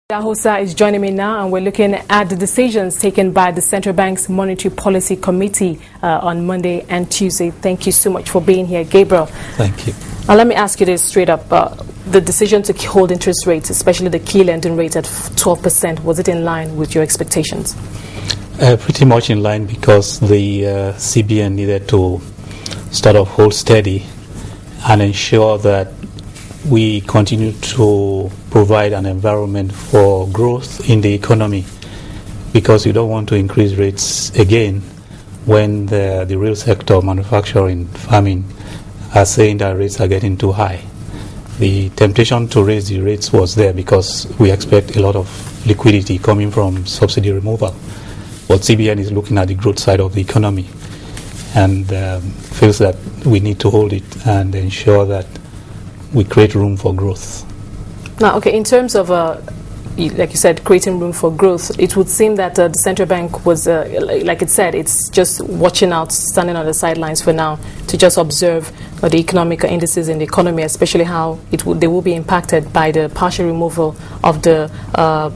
Idahosa is joining me now, and we're looking at the decisions taken by the Central Bank's Monetary Policy Committee on Monday and Tuesday. Thank you so much for being here, Gabriel. Thank you. Now, let me ask you this straight up. The decision to hold interest rates, especially the key lending rate at 12%, was it in line with your expectations? Pretty much in line, because the CBN needed to sort of hold steady and ensure that we continue to provide an environment for growth in the economy, because you don't want to increase rates again when the real sector, manufacturing, farming, are saying that rates are getting too high. The temptation to raise the rates was there because we expect a lot of liquidity coming from subsidy removal. But CBN is looking at the growth side of the economy and feels that we need to hold it and ensure that we create room for growth. Now, okay, in terms of, like you said, creating room for growth, it would seem that the central bank was, like it said, it's just watching out, standing on the sidelines for now to just observe the economic indices in the economy, especially how they will be impacted by the partial removal of the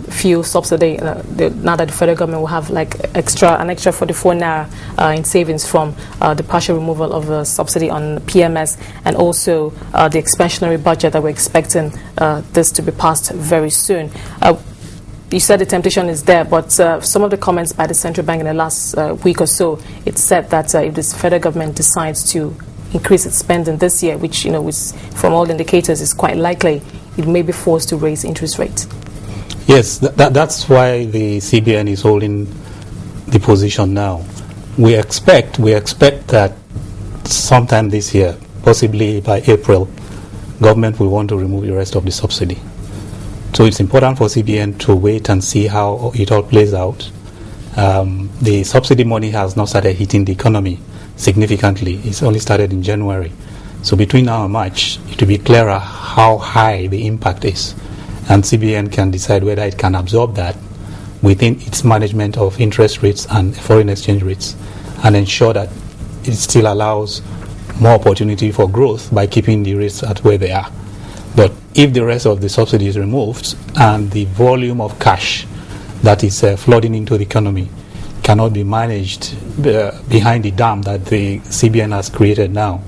fuel subsidy. Now that the federal government will have like an extra 44 naira in savings from the partial removal of the subsidy on PMS, and also the expansionary budget that we're expecting this to be passed very soon. You said the temptation is there, but some of the comments by the central bank in the last week or so, it said that if the federal government decides to increase its spending this year, which, from all indicators is quite likely, it may be forced to raise interest rates. Yes, that's why the CBN is holding the position now. We expect that sometime this year, possibly by April, government will want to remove the rest of the subsidy. So it's important for CBN to wait and see how it all plays out. The subsidy money has not started hitting the economy significantly. It's only started in January. So between now and March, it will be clearer how high the impact is. And CBN can decide whether it can absorb that within its management of interest rates and foreign exchange rates, and ensure that it still allows more opportunity for growth by keeping the rates at where they are. But if the rest of the subsidy is removed and the volume of cash that is flooding into the economy cannot be managed behind the dam that the CBN has created now,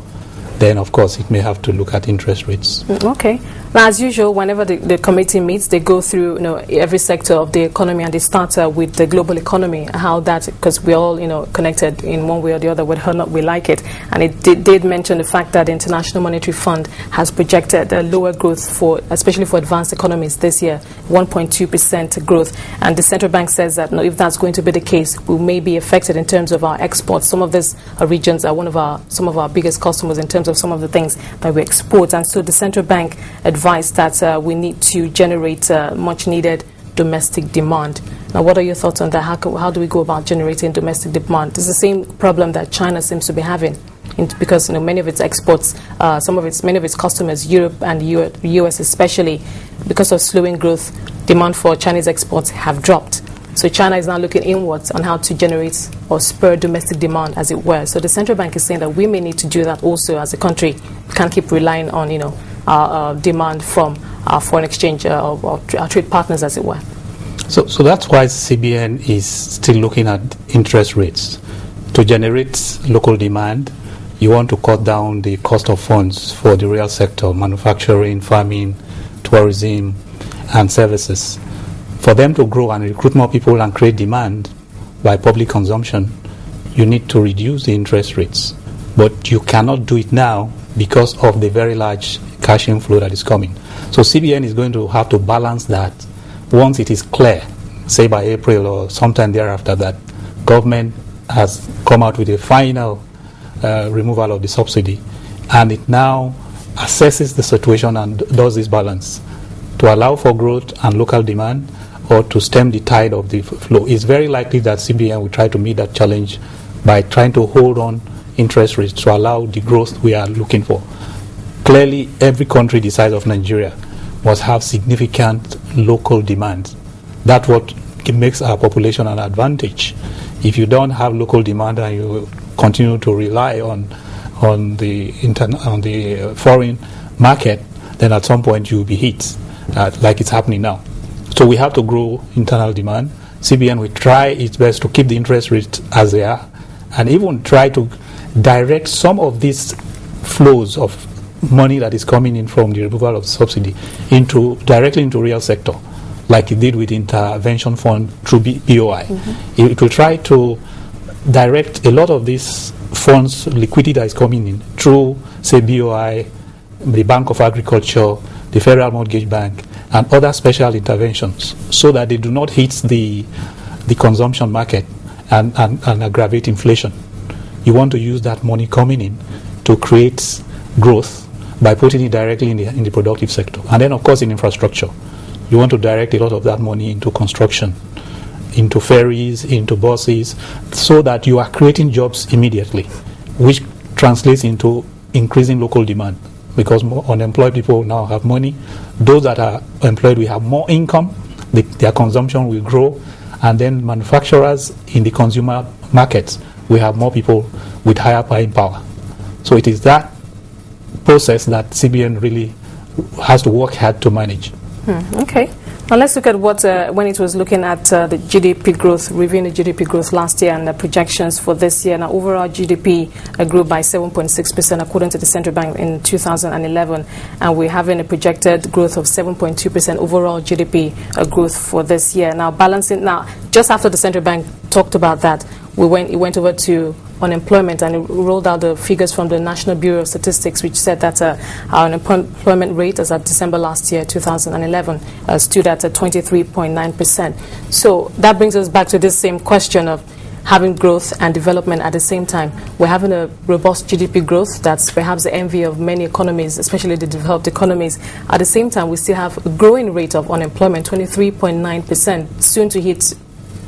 then of course it may have to look at interest rates. Okay. Now, as usual, whenever the committee meets, they go through every sector of the economy, and they start with the global economy, how that, because we're all connected in one way or the other, whether or not we like it. And it did mention the fact that the International Monetary Fund has projected a lower growth especially for advanced economies this year, 1.2% growth. And the central bank says that if that's going to be the case, we may be affected in terms of our exports. Some of these regions are some of our biggest customers in terms of some of the things that we export. And so the central bank advised that we need to generate much needed domestic demand. Now, what are your thoughts on that? How do we go about generating domestic demand? It's the same problem that China seems to be having, because many of its exports, many of its customers, Europe and the US especially, because of slowing growth, demand for Chinese exports have dropped. So China is now looking inwards on how to generate or spur domestic demand, as it were. So the central bank is saying that we may need to do that also as a country. We can't keep relying on our demand from our foreign exchange or our trade partners, as it were. So that's why CBN is still looking at interest rates. To generate local demand, you want to cut down the cost of funds for the real sector, manufacturing, farming, tourism, and services. For them to grow and recruit more people and create demand by public consumption, you need to reduce the interest rates. But you cannot do it now because of the very large cash inflow that is coming. So CBN is going to have to balance that once it is clear, say by April or sometime thereafter, that government has come out with a final removal of the subsidy, and it now assesses the situation and does this balance to allow for growth and local demand, or to stem the tide of the flow. It's very likely that CBN will try to meet that challenge by trying to hold on interest rates to allow the growth we are looking for. Clearly, every country the size of Nigeria must have significant local demand. That's what makes our population an advantage. If you don't have local demand and you continue to rely on the foreign market, then at some point you will be hit, like it's happening now. So we have to grow internal demand. CBN will try its best to keep the interest rates as they are, and even try to direct some of these flows of money that is coming in from the removal of subsidy directly into real sector, like it did with intervention fund through BOI. It will try to direct a lot of these funds, liquidity that is coming in through, say, BOI, the Bank of Agriculture, the Federal Mortgage Bank, and other special interventions, so that they do not hit the consumption market and aggravate inflation. You want to use that money coming in to create growth by putting it directly in the productive sector. And then, of course, in infrastructure, you want to direct a lot of that money into construction, into ferries, into buses, so that you are creating jobs immediately, which translates into increasing local demand, because more unemployed people now have money. Those that are employed will have more income, their consumption will grow, and then manufacturers in the consumer markets will have more people with higher buying power. So it is that process that CBN really has to work hard to manage. Okay. Now let's look at what, when it was looking at the GDP growth, reviewing the GDP growth last year and the projections for this year. Now overall GDP grew by 7.6% according to the Central Bank in 2011, and we're having a projected growth of 7.2% overall GDP growth for this year. Now balancing, just after the Central Bank talked about that, it went over to unemployment, and it rolled out the figures from the National Bureau of Statistics, which said that our unemployment rate as of December last year, 2011, stood at 23.9%. So that brings us back to this same question of having growth and development at the same time. We're having a robust GDP growth that's perhaps the envy of many economies, especially the developed economies. At the same time, we still have a growing rate of unemployment, 23.9%, soon to hit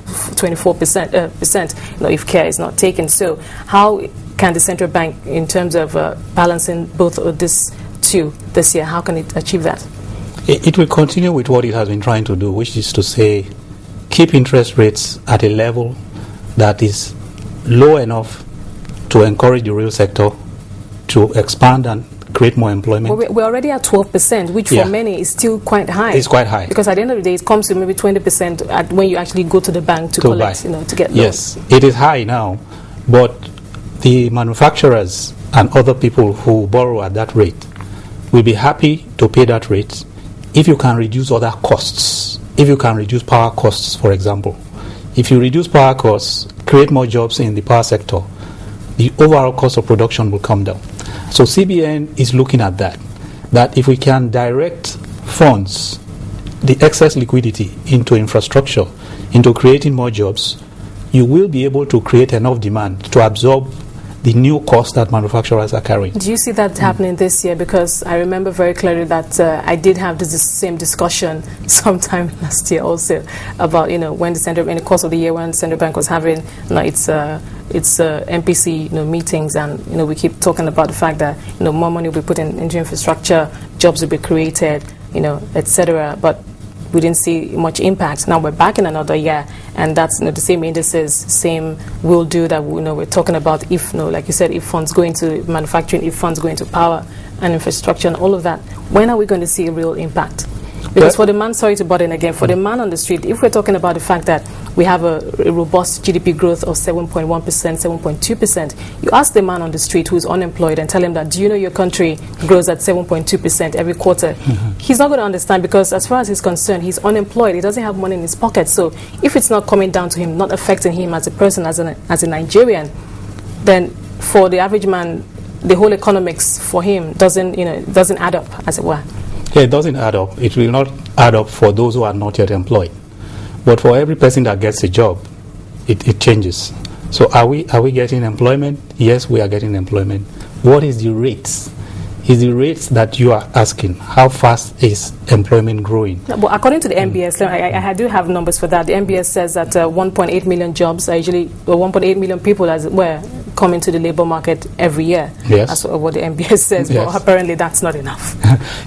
24%, if care is not taken. So how can the central bank, in terms of balancing both of these two this year, how can it achieve that? It will continue with what it has been trying to do, which is to say, keep interest rates at a level that is low enough to encourage the real sector to expand and create more employment. Well, we're already at 12%, which for many is still quite high. It's quite high. Because at the end of the day, it comes to maybe 20% when you actually go to the bank to collect, to get loans. Yes, it is high now, but the manufacturers and other people who borrow at that rate will be happy to pay that rate if you can reduce other costs. If you can reduce power costs, for example. If you reduce power costs, create more jobs in the power sector, the overall cost of production will come down. So CBN is looking at that if we can direct funds, the excess liquidity, into infrastructure, into creating more jobs, you will be able to create enough demand to absorb the new costs that manufacturers are carrying. Do you see that happening this year? Because I remember very clearly that I did have this same discussion sometime last year also about, when in the course of the year when the Central Bank was having its MPC meetings, and we keep talking about the fact that more money will be put into infrastructure, jobs will be created, etc. But we didn't see much impact. Now we're back in another year, and that's the same indices, same will do that we're talking about. If like you said, if funds go into manufacturing, if funds go into power and infrastructure and all of that, when are we going to see a real impact? Because for the man, sorry to butt in again, for the man on the street, if we're talking about the fact that we have a robust GDP growth of 7.1%, 7.2%, you ask the man on the street who's unemployed and tell him that, do you know your country grows at 7.2% every quarter? He's not going to understand, because as far as he's concerned, he's unemployed. He doesn't have money in his pocket. So if it's not coming down to him, not affecting him as a person, as a Nigerian, then for the average man, the whole economics for him doesn't add up, as it were. Yeah, it doesn't add up. It will not add up for those who are not yet employed. But for every person that gets a job, it changes. So are we getting employment? Yes, we are getting employment. What is the rates? Is the rates that you are asking, how fast is employment growing? Well, according to the MBS, I do have numbers for that. The MBS says that 1.8 million jobs are usually, 1.8 million people, as it were, come into the labor market every year. Yes. That's what the MBS says, yes. But apparently that's not enough.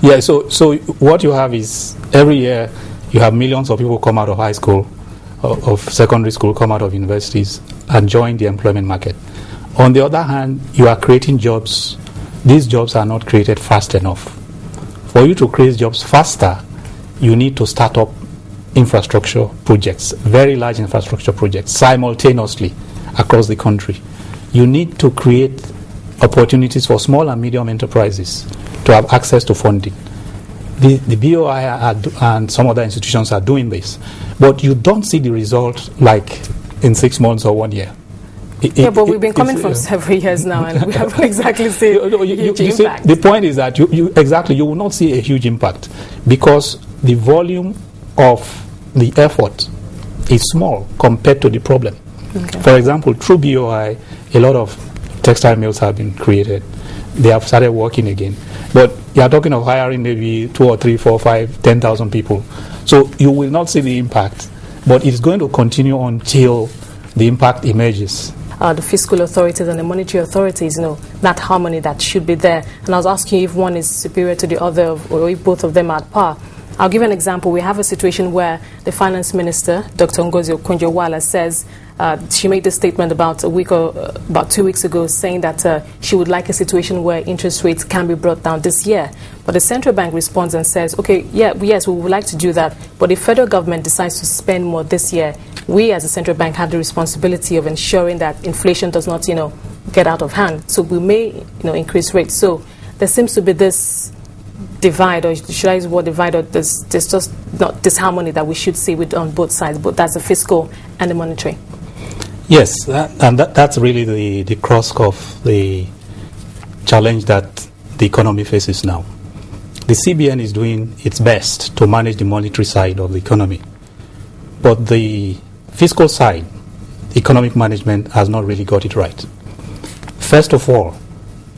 Yeah, so what you have is, every year you have millions of people come out of high school, of secondary school, come out of universities and join the employment market. On the other hand, you are creating jobs. These jobs are not created fast enough. For you to create jobs faster, you need to start up infrastructure projects, very large infrastructure projects, simultaneously across the country. You need to create opportunities for small and medium enterprises to have access to funding. The BOI and some other institutions are doing this, but you don't see the result like in 6 months or 1 year. But we've been coming from several years now, and we haven't exactly seen a huge impact. The point is that you will not see a huge impact because the volume of the effort is small compared to the problem. Okay. For example, through BOI, a lot of textile mills have been created. They have started working again. But you are talking of hiring maybe 2 or 3, 4, 5, 10,000 people. So you will not see the impact, but it's going to continue until the impact emerges. The fiscal authorities and the monetary authorities, that harmony that should be there. And I was asking if one is superior to the other or if both of them are at par. I'll give an example. We have a situation where the finance minister, Dr. Ngozi Okonjo-Iweala, says she made this statement about 2 weeks ago, saying that she would like a situation where interest rates can be brought down this year. But the central bank responds and says, okay, yes, we would like to do that. But if federal government decides to spend more this year, we as a central bank have the responsibility of ensuring that inflation does not, get out of hand. So we may, increase rates. So there seems to be this divide, or should I use the word divide, or there's just not disharmony that we should see on both sides, but that's the fiscal and the monetary. Yes, that's really the crux of the challenge that the economy faces now. The CBN is doing its best to manage the monetary side of the economy, but the fiscal side, economic management, has not really got it right. First of all,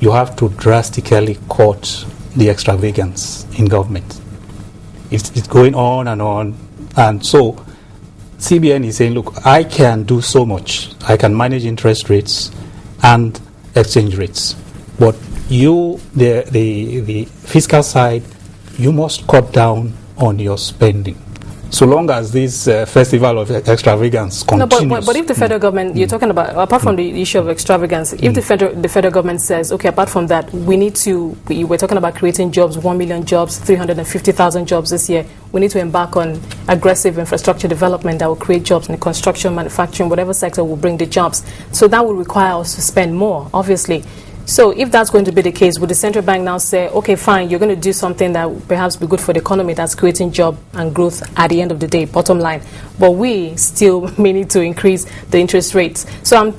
you have to drastically cut the extravagance in government. It's going on, and so CBN is saying, look, I can do so much. I can manage interest rates and exchange rates, but the fiscal side, you must cut down on your spending. So long as this festival of extravagance continues. No, but if the federal government, you're talking about, apart from the issue of extravagance, if the federal government says, okay, apart from that, we're talking about creating jobs, 1 million jobs, 350,000 jobs this year, we need to embark on aggressive infrastructure development that will create jobs in the construction, manufacturing, whatever sector will bring the jobs. So that will require us to spend more, obviously. So if that's going to be the case, would the central bank now say, okay, fine, you're going to do something that will perhaps be good for the economy, that's creating job and growth at the end of the day, bottom line, but we still may need to increase the interest rates. So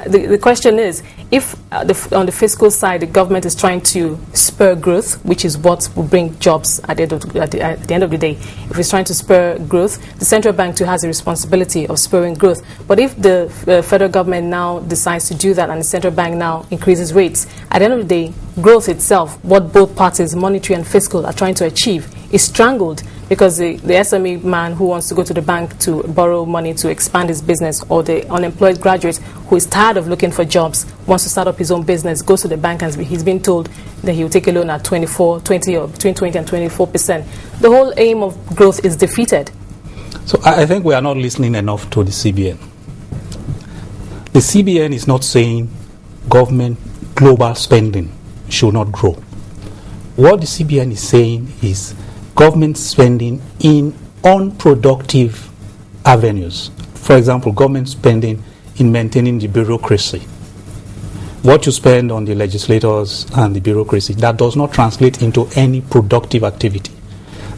the question is, if on the fiscal side, the government is trying to spur growth, which is what will bring jobs at the end of the day, if it's trying to spur growth, the central bank too has a responsibility of spurring growth. But if the federal government now decides to do that and the central bank now increases rates, at the end of the day, growth itself, what both parties, monetary and fiscal, are trying to achieve, is strangled because the SME man who wants to go to the bank to borrow money to expand his business, or the unemployed graduate who is tired of looking for jobs, wants to start up his own business, goes to the bank and he's been told that he will take a loan at 20 or between 20 and 24%. The whole aim of growth is defeated. So I think we are not listening enough to the CBN. The CBN is not saying government global spending should not grow. What the CBN is saying is government spending in unproductive avenues. For example, government spending in maintaining the bureaucracy. What you spend on the legislators and the bureaucracy, that does not translate into any productive activity.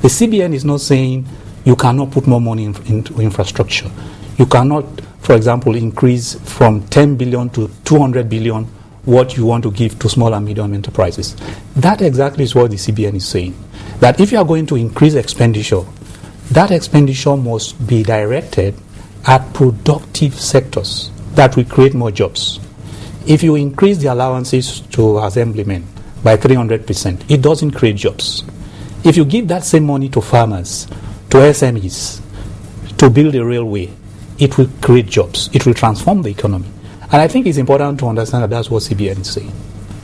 The CBN is not saying you cannot put more money into infrastructure. You cannot, for example, increase from 10 billion to 200 billion what you want to give to small and medium enterprises. That exactly is what the CBN is saying. That if you are going to increase expenditure, that expenditure must be directed at productive sectors that will create more jobs. If you increase the allowances to assemblymen by 300%, it doesn't create jobs. If you give that same money to farmers, to SMEs, to build a railway, it will create jobs. It will transform the economy. And I think it's important to understand that that's what CBN is saying.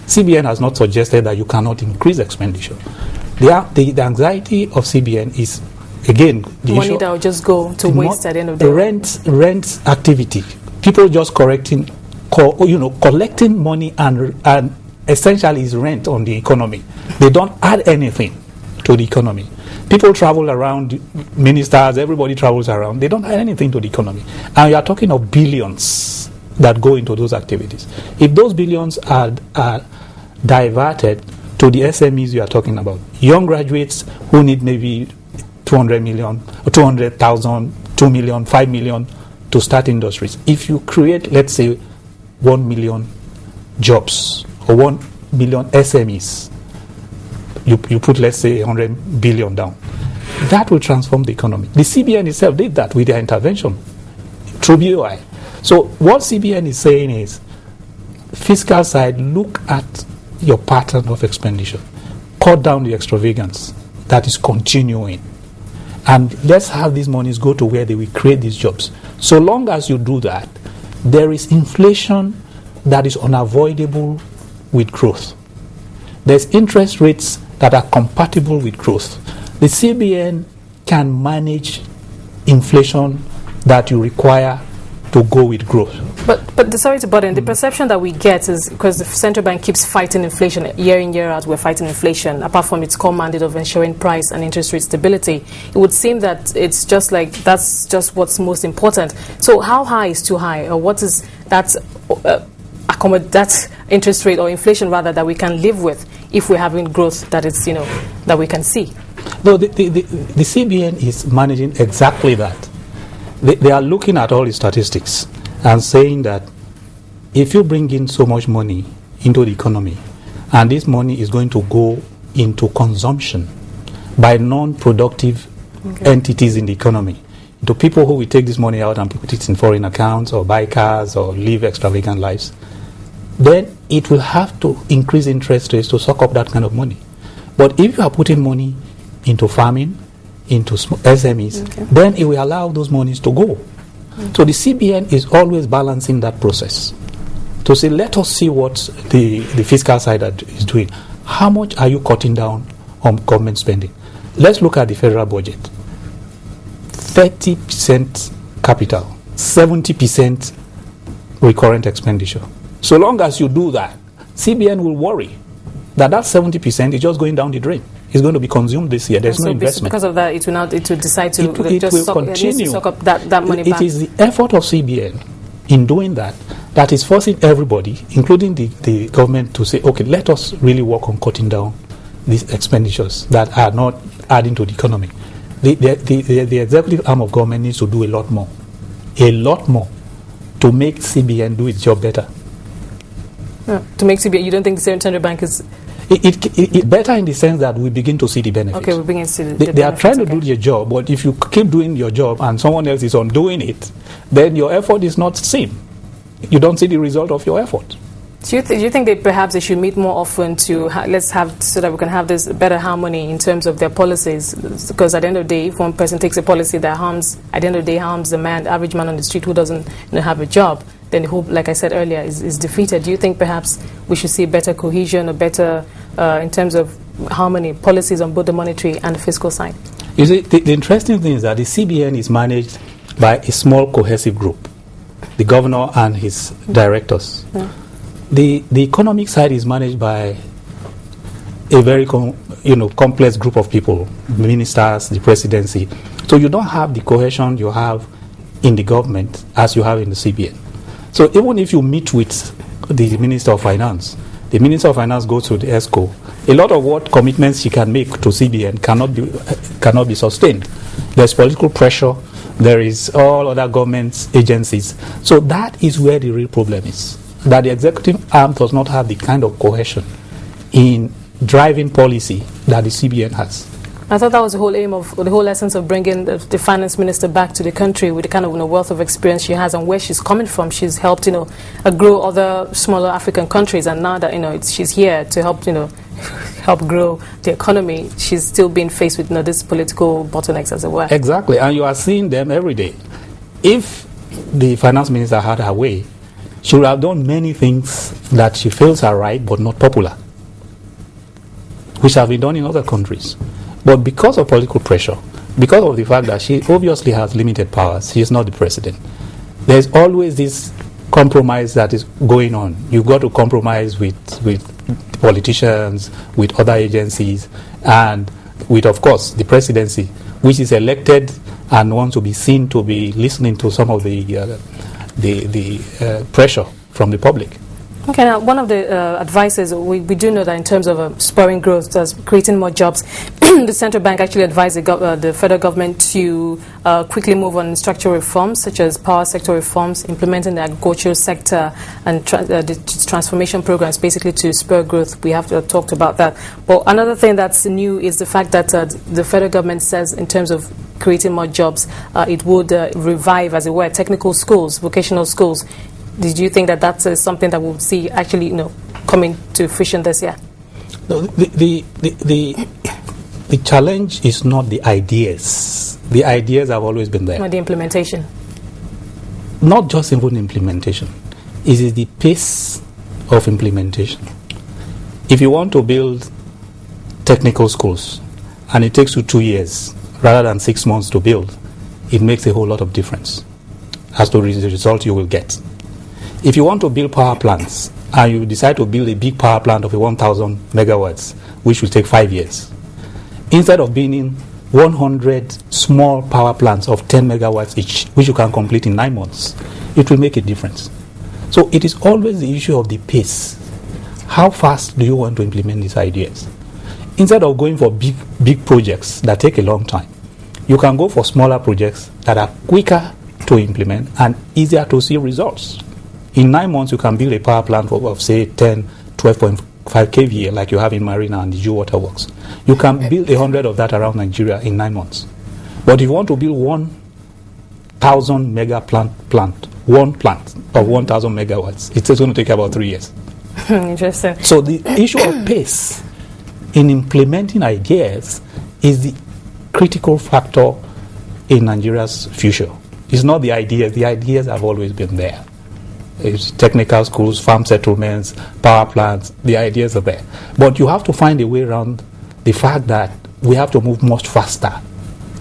CBN has not suggested that you cannot increase expenditure. The anxiety of CBN is, again, the money that will just go to waste at the end of the day. Rent activity. People just collecting money and essentially is rent on the economy. They don't add anything to the economy. People travel around, ministers, everybody travels around. They don't add anything to the economy. And you are talking of billions that go into those activities. If those billions are diverted to the SMEs you are talking about, young graduates who need maybe 200 million, or 200,000, 2 million, 5 million to start industries. If you create, let's say, 1 million jobs or 1 million SMEs, you put, let's say, 100 billion down. That will transform the economy. The CBN itself did that with their intervention through BOI. So what CBN is saying is, fiscal side, look at your pattern of expenditure. Cut down the extravagance that is continuing. And let's have these monies go to where they will create these jobs. So long as you do that, there is inflation that is unavoidable with growth. There's interest rates that are compatible with growth. The CBN can manage inflation that you require to go with growth. But sorry to butt in, the perception that we get is because the central bank keeps fighting inflation year in, year out, we're fighting inflation, apart from its core mandate of ensuring price and interest rate stability. It would seem that it's just like that's just what's most important. So how high is too high, or what is that that interest rate or inflation rather that we can live with if we're having growth that is, that we can see? No, the CBN is managing exactly that. They are looking at all the statistics and saying that if you bring in so much money into the economy, and this money is going to go into consumption by non-productive entities in the economy, to people who will take this money out and put it in foreign accounts or buy cars or live extravagant lives, then it will have to increase interest rates to suck up that kind of money. But if you are putting money into farming, into SMEs, then it will allow those monies to go. So the CBN is always balancing that process to say, let us see what the fiscal side is doing. How much are you cutting down on government spending? Let's look at the federal budget. 30% capital, 70% recurrent expenditure. So long as you do that, CBN will worry that 70% is just going down the drain. It's going to be consumed this year. There's no investment. Because of that, it will decide to suck up that money back. It is the effort of CBN in doing that that is forcing everybody, including the government, to say, okay, let us really work on cutting down these expenditures that are not adding to the economy. The executive arm of government needs to do a lot more to make CBN do its job better. To make CBN, you don't think the central bank is... It better in the sense that we begin to see the benefits. Okay, we begin to see the benefits. They are trying to do their job, but if you keep doing your job and someone else is undoing it, then your effort is not seen. You don't see the result of your effort. Do you think that perhaps they should meet more often to so that we can have this better harmony in terms of their policies? Because at the end of the day, if one person takes a policy that harms the average man on the street who doesn't have a job, then the hope, like I said earlier, is defeated. Do you think perhaps we should see better cohesion or better in terms of harmony policies on both the monetary and the fiscal side? You see, the interesting thing is that the CBN is managed by a small cohesive group, the governor and his directors. Yeah. The economic side is managed by a very complex group of people, ministers, the presidency. So you don't have the cohesion you have in the government as you have in the CBN. So even if you meet with the Minister of Finance, the Minister of Finance goes to the ESCO, a lot of what commitments she can make to CBN cannot be sustained. There's political pressure, there is all other government agencies. So that is where the real problem is, that the executive arm does not have the kind of cohesion in driving policy that the CBN has. I thought that was the whole aim of, or the whole essence of bringing the finance minister back to the country with the kind of wealth of experience she has and where she's coming from. She's helped, grow other smaller African countries, and now that she's here to help, help grow the economy, she's still being faced with these political bottlenecks, as it were. Exactly, and you are seeing them every day. If the finance minister had her way, she would have done many things that she feels are right but not popular, which have been done in other countries. But because of political pressure, because of the fact that she obviously has limited powers, she is not the president, there's always this compromise that is going on. You've got to compromise with politicians, with other agencies, and with, of course, the presidency, which is elected and wants to be seen to be listening to some of the pressure from the public. Okay, now one of the advices, we do know that in terms of spurring growth, creating more jobs, the central bank actually advised the federal government to quickly move on structural reforms such as power sector reforms, implementing the agricultural sector and the transformation programs basically to spur growth. We have talked about that. But another thing that's new is the fact that the federal government says in terms of creating more jobs, it would revive, as it were, technical schools, vocational schools. Did you think that that's something that we'll see actually, coming to fruition this year? No, the challenge is not the ideas. The ideas have always been there. Not the implementation. Not just even implementation. It is the pace of implementation. If you want to build technical schools and it takes you 2 years rather than 6 months to build, it makes a whole lot of difference as to the result you will get. If you want to build power plants and you decide to build a big power plant of 1,000 megawatts, which will take 5 years, instead of building 100 small power plants of 10 megawatts each, which you can complete in 9 months, it will make a difference. So it is always the issue of the pace. How fast do you want to implement these ideas? Instead of going for big projects that take a long time, you can go for smaller projects that are quicker to implement and easier to see results. In 9 months, you can build a power plant of say, 12.5 kVA, like you have in Marina and the Jew Waterworks. You can build 100 of that around Nigeria in 9 months. But if you want to build 1,000 mega plant, one plant of 1,000 megawatts, it's going to take about 3 years. Interesting. So the issue of pace in implementing ideas is the critical factor in Nigeria's future. It's not the ideas. The ideas have always been there. It's technical schools, farm settlements, power plants, the ideas are there. But you have to find a way around the fact that we have to move much faster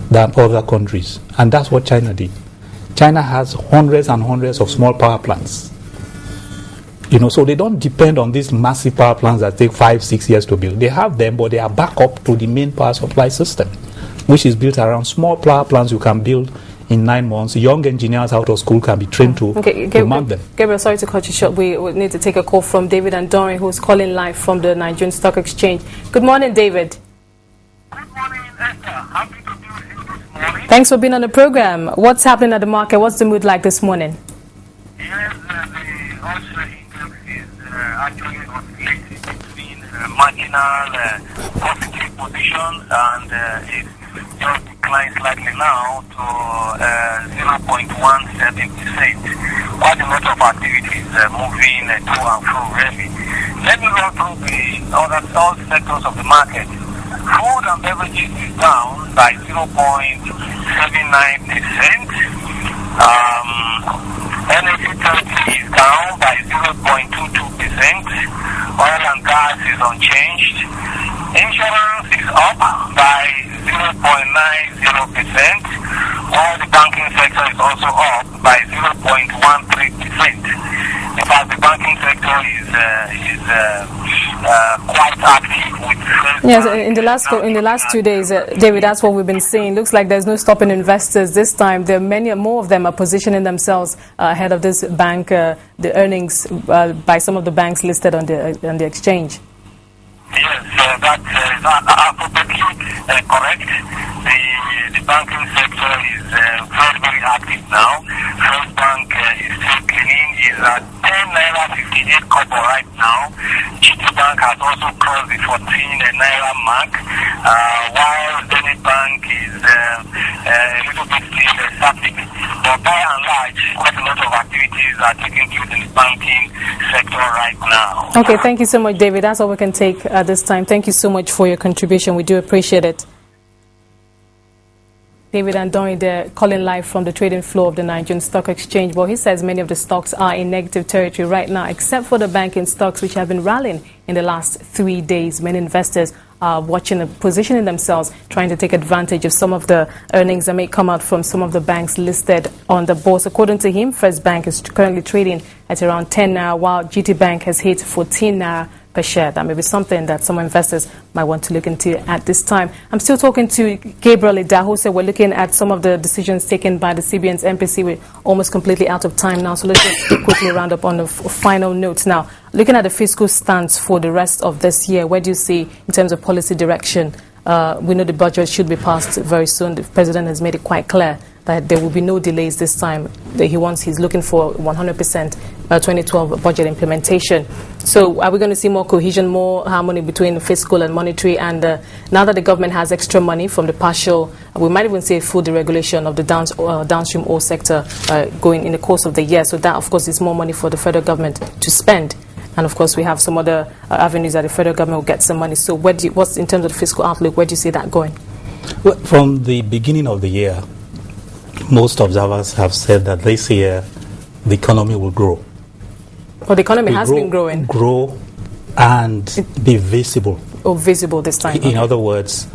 than other countries. And that's what China did. China has hundreds and hundreds of small power plants. So they don't depend on these massive power plants that take 5-6 years to build. They have them, but they are back up to the main power supply system, which is built around small power plants you can build in 9 months. Young engineers out of school can be trained to mount them. Gabriel, sorry to cut you short. We need to take a call from David and Doreen, who's calling live from the Nigerian Stock Exchange. Good morning, David. Good morning, Esther. Happy to be with you this morning. Thanks for being on the program. What's happening at the market? What's the mood like this morning? Yes, the Oscar index is actually oscillating between marginal positive position and it just declined slightly now to 0.17%. Quite a lot of activities moving to and fro, really. Let me run through all sectors of the market. Food and beverages is down by 0.79%. Energy is down by 0.22%. Oil and gas is unchanged. Insurance is up by 0.90%, while the banking sector is also up by 0.13%. In fact, the banking sector is quite active with yes. In the last 2 days, David, that's what we've been seeing. Looks like there's no stopping investors this time. There are more of them are positioning themselves ahead of this bank, the earnings by some of the banks listed on the exchange. Yes, that is appropriately correct. The banking sector is very, very active now. First Bank is still cleaning, is at 10 naira 58 kobo right now. GT Bank has also crossed the 14 naira mark, while Zenith Bank is a little bit still static. But by and large, quite a lot of activities are taking place in the banking sector right now. Okay, thank you so much, David. That's all we can take at this time. Thank you so much for your contribution. We do appreciate it. David and Doreen, they're calling live from the trading floor of the Nigerian Stock Exchange. Well, he says many of the stocks are in negative territory right now, except for the banking stocks, which have been rallying in the last 3 days. Many investors are watching and positioning themselves, trying to take advantage of some of the earnings that may come out from some of the banks listed on the bourse. According to him, First Bank is currently trading at around 10 naira, while GT Bank has hit 14 naira per share. That may be something that some investors might want to look into at this time. I'm still talking to Gabriel Idahosa. We're looking at some of the decisions taken by the CBN's MPC. We're almost completely out of time now, so let's just quickly round up on the final notes. Now, looking at the fiscal stance for the rest of this year, where do you see in terms of policy direction? We know the budget should be passed very soon. The president has made it quite clear that there will be no delays this time. That he's looking for 100% 2012 budget implementation. So are we going to see more cohesion, more harmony between fiscal and monetary? And now that the government has extra money from the partial, we might even see full deregulation of the downstream oil sector going in the course of the year. So that, of course, is more money for the federal government to spend. And of course, we have some other avenues that the federal government will get some money. So what's in terms of the fiscal outlook, where do you see that going? Well, from the beginning of the year, most observers have said that this year the economy will grow. Well, the economy has been growing. Grow and be visible. Oh, visible this time. In other words,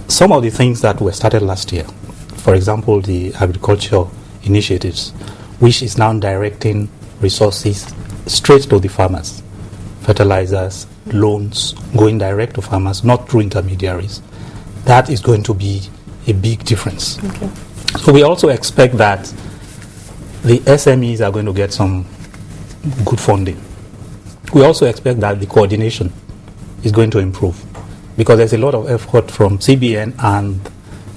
some of the things that were started last year, for example, the agriculture initiatives, which is now directing resources straight to the farmers, fertilizers, loans, going direct to farmers, not through intermediaries. That is going to be a big difference. Okay. So we also expect that the SMEs are going to get some good funding. We also expect that the coordination is going to improve because there's a lot of effort from CBN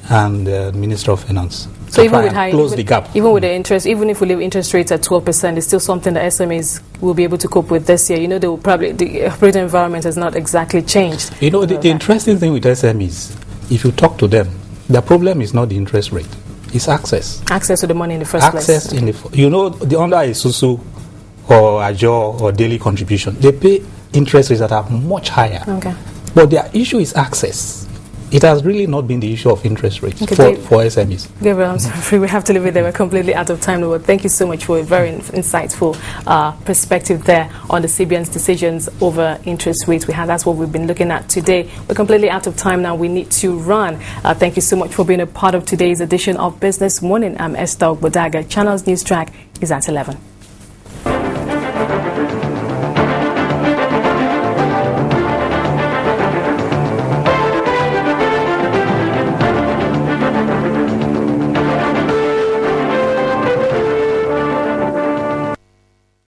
and the Minister of Finance. So even with the gap. Even with the interest, even if we leave interest rates at 12%, it's still something that SMEs will be able to cope with this year. You know, they will probably, the operating environment has not exactly changed. You know, the interesting thing with SMEs, if you talk to them, the problem is not the interest rate. It's access. Access to the money in the first place. Access in the, you know, under a SUSU or Ajo or daily contribution, they pay interest rates that are much higher. Okay. But their issue is access. It has really not been the issue of interest rates for SMEs. Gabriel, I'm sorry, we have to leave it there. We're completely out of time. But thank you so much for a very insightful perspective there on the CBN's decisions over interest rates. That's what we've been looking at today. We're completely out of time now. We need to run. Thank you so much for being a part of today's edition of Business Morning. I'm Esther Bodaga. Channel's news track is at 11.